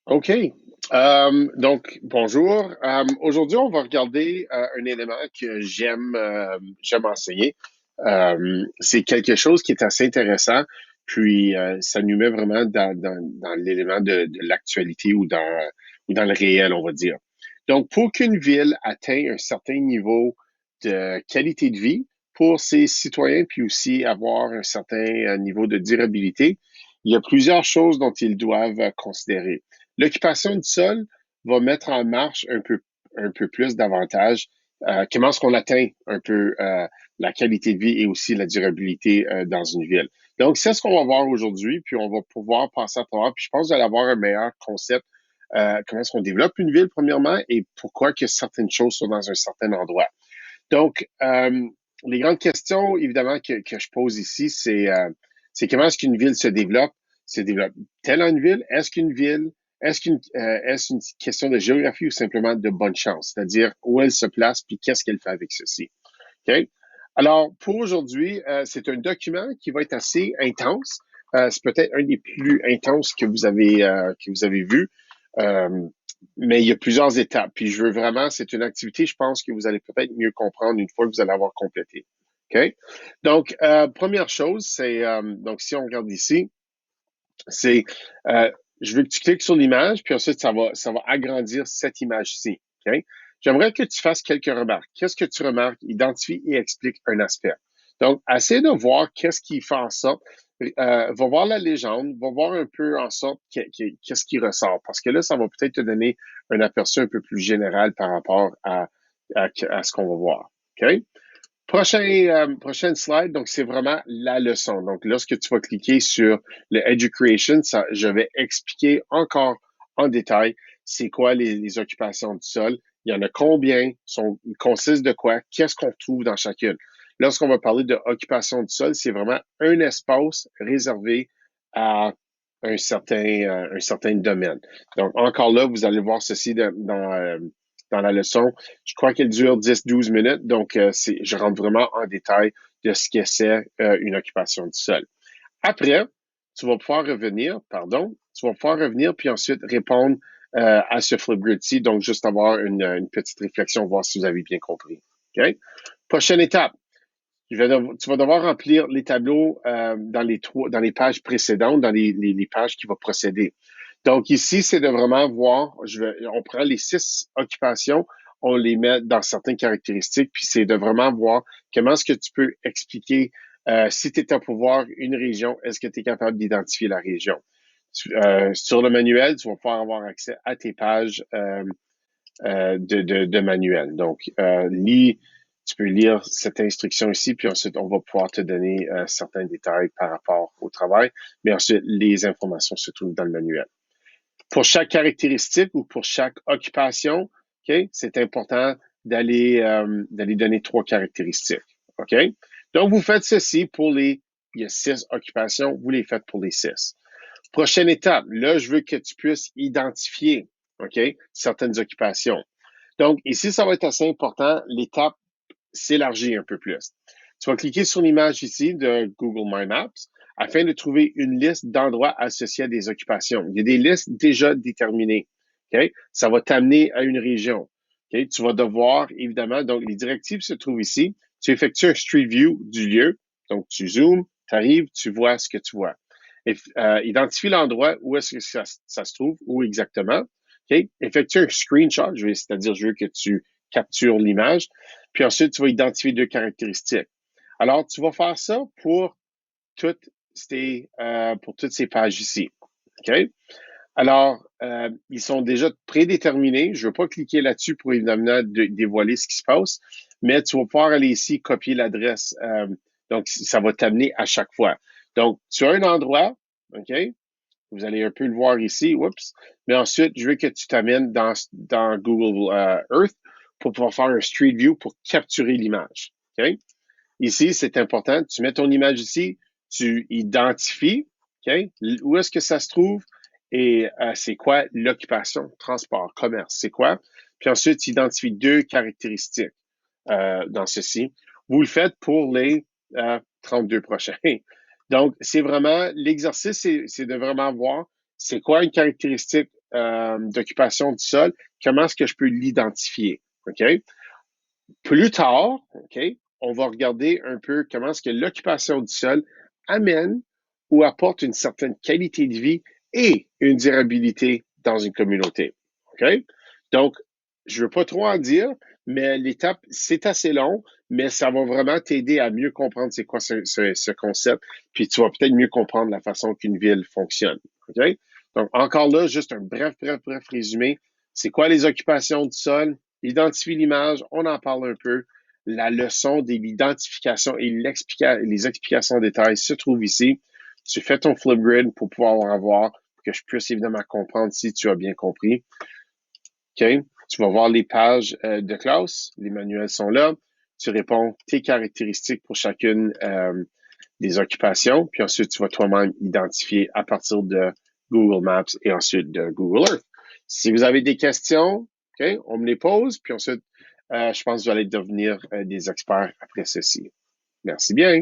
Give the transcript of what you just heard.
OK. Donc, bonjour. Aujourd'hui, on va regarder un élément que j'aime enseigner. C'est quelque chose qui est assez intéressant, puis ça nous met vraiment dans l'élément de l'actualité ou dans le réel, on va dire. Donc, pour qu'une ville atteigne un certain niveau de qualité de vie pour ses citoyens, puis aussi avoir un certain niveau de durabilité, il y a plusieurs choses dont ils doivent considérer. L'occupation du sol va mettre en marche un peu plus davantage comment est-ce qu'on atteint un peu la qualité de vie et aussi la durabilité dans une ville. Donc, c'est ce qu'on va voir aujourd'hui, puis on va pouvoir passer à travers, puis je pense que vous allez avoir un meilleur concept comment est-ce qu'on développe une ville, premièrement, et pourquoi que certaines choses sont dans un certain endroit. Donc, les grandes questions, évidemment, que je pose ici, c'est comment est-ce qu'une ville se développe? Se développe-t-elle en une ville? Est-ce une question de géographie ou simplement de bonne chance? C'est-à-dire où elle se place puis qu'est-ce qu'elle fait avec ceci? OK? Alors, pour aujourd'hui, c'est un document qui va être assez intense. C'est peut-être un des plus intenses que vous avez vu. Euh, mais il y a plusieurs étapes. Puis je veux vraiment, c'est une activité, je pense que vous allez peut-être mieux comprendre une fois que vous allez avoir complété. OK? Donc, première chose, donc si on regarde ici, c'est, euh, je veux que tu cliques sur l'image, puis ensuite, ça va agrandir cette image-ci. OK? J'aimerais que tu fasses quelques remarques. Qu'est-ce que tu remarques? Identifie et explique un aspect. Donc, essaie de voir qu'est-ce qui fait en sorte, va voir la légende, va voir un peu en sorte qu'est-ce qui ressort. Parce que là, ça va peut-être te donner un aperçu un peu plus général par rapport à ce qu'on va voir. OK? Prochaine slide, donc c'est vraiment la leçon. Donc, lorsque tu vas cliquer sur le Education, je vais expliquer encore en détail c'est quoi les occupations du sol, il y en a combien, ils consistent de quoi, qu'est-ce qu'on trouve dans chacune. Lorsqu'on va parler de occupation du sol, c'est vraiment un espace réservé à un certain domaine. Donc, encore là, vous allez voir ceci dans la leçon. Je crois qu'elle dure 10-12 minutes, donc je rentre vraiment en détail de ce que c'est une occupation du sol. Après, tu vas pouvoir revenir puis ensuite répondre à ce Flipgrid-ci, donc juste avoir une petite réflexion, voir si vous avez bien compris. OK? Prochaine étape, tu vas devoir remplir les tableaux dans les pages précédentes, dans les pages qui vont procéder. Donc ici, c'est de vraiment voir, on prend les 6 occupations, on les met dans certaines caractéristiques, puis c'est de vraiment voir comment est-ce que tu peux expliquer si tu es à pouvoir une région, est-ce que tu es capable d'identifier la région? Sur le manuel, tu vas pouvoir avoir accès à tes pages de manuel. Donc, tu peux lire cette instruction ici, puis ensuite, on va pouvoir te donner certains détails par rapport au travail, mais ensuite, les informations se trouvent dans le manuel. Pour chaque caractéristique ou pour chaque occupation, OK, c'est important d'aller donner 3 caractéristiques. OK? Donc, vous faites ceci il y a 6 occupations, vous les faites pour les 6. Prochaine étape, là, je veux que tu puisses identifier, OK, certaines occupations. Donc, ici, ça va être assez important. L'étape s'élargit un peu plus. Tu vas cliquer sur l'image ici de Google My Maps afin de trouver une liste d'endroits associés à des occupations. Il y a des listes déjà déterminées. OK? Ça va t'amener à une région. OK? Tu vas devoir, évidemment, donc les directives se trouvent ici. Tu effectues un Street View du lieu. Donc, tu zoomes, tu arrives, tu vois ce que tu vois. Identifie l'endroit où est-ce que ça se trouve, où exactement. OK? Effectue un screenshot, c'est-à-dire je veux que tu captures l'image. Puis ensuite, tu vas identifier 2 caractéristiques. Alors, tu vas faire ça pour toutes ces pages ici. OK? Alors, ils sont déjà prédéterminés. Je ne veux pas cliquer là-dessus pour évidemment dévoiler ce qui se passe, mais tu vas pouvoir aller ici, copier l'adresse. Donc, ça va t'amener à chaque fois. Donc, tu as un endroit, OK? Vous allez un peu le voir ici, oups. Mais ensuite, je veux que tu t'amènes dans Google Earth pour pouvoir faire un Street View pour capturer l'image. OK? Ici, c'est important. Tu mets ton image ici, tu identifies, OK? Où est-ce que ça se trouve et c'est quoi l'occupation, transport, commerce, c'est quoi? Puis ensuite, tu identifies 2 caractéristiques dans ceci. Vous le faites pour les 32 prochains. Donc, c'est vraiment, l'exercice, c'est de vraiment voir c'est quoi une caractéristique d'occupation du sol, comment est-ce que je peux l'identifier? OK? Plus tard, OK, on va regarder un peu comment est-ce que l'occupation du sol amène ou apporte une certaine qualité de vie et une durabilité dans une communauté. OK? Donc, je ne veux pas trop en dire, mais l'étape, c'est assez long, mais ça va vraiment t'aider à mieux comprendre c'est quoi ce concept, puis tu vas peut-être mieux comprendre la façon qu'une ville fonctionne. OK? Donc, encore là, juste un bref résumé. C'est quoi les occupations du sol? Identifie l'image, on en parle un peu. La leçon de l'identification et les explications en détail se trouvent ici. Tu fais ton Flipgrid pour pouvoir en avoir, pour que je puisse évidemment comprendre si tu as bien compris. OK? Tu vas voir les pages de classe, les manuels sont là. Tu réponds tes caractéristiques pour chacune des occupations, puis ensuite tu vas toi-même identifier à partir de Google Maps et ensuite de Google Earth. Si vous avez des questions, OK, on me les pose, puis ensuite, je pense que vous allez devenir des experts après ceci. Merci bien.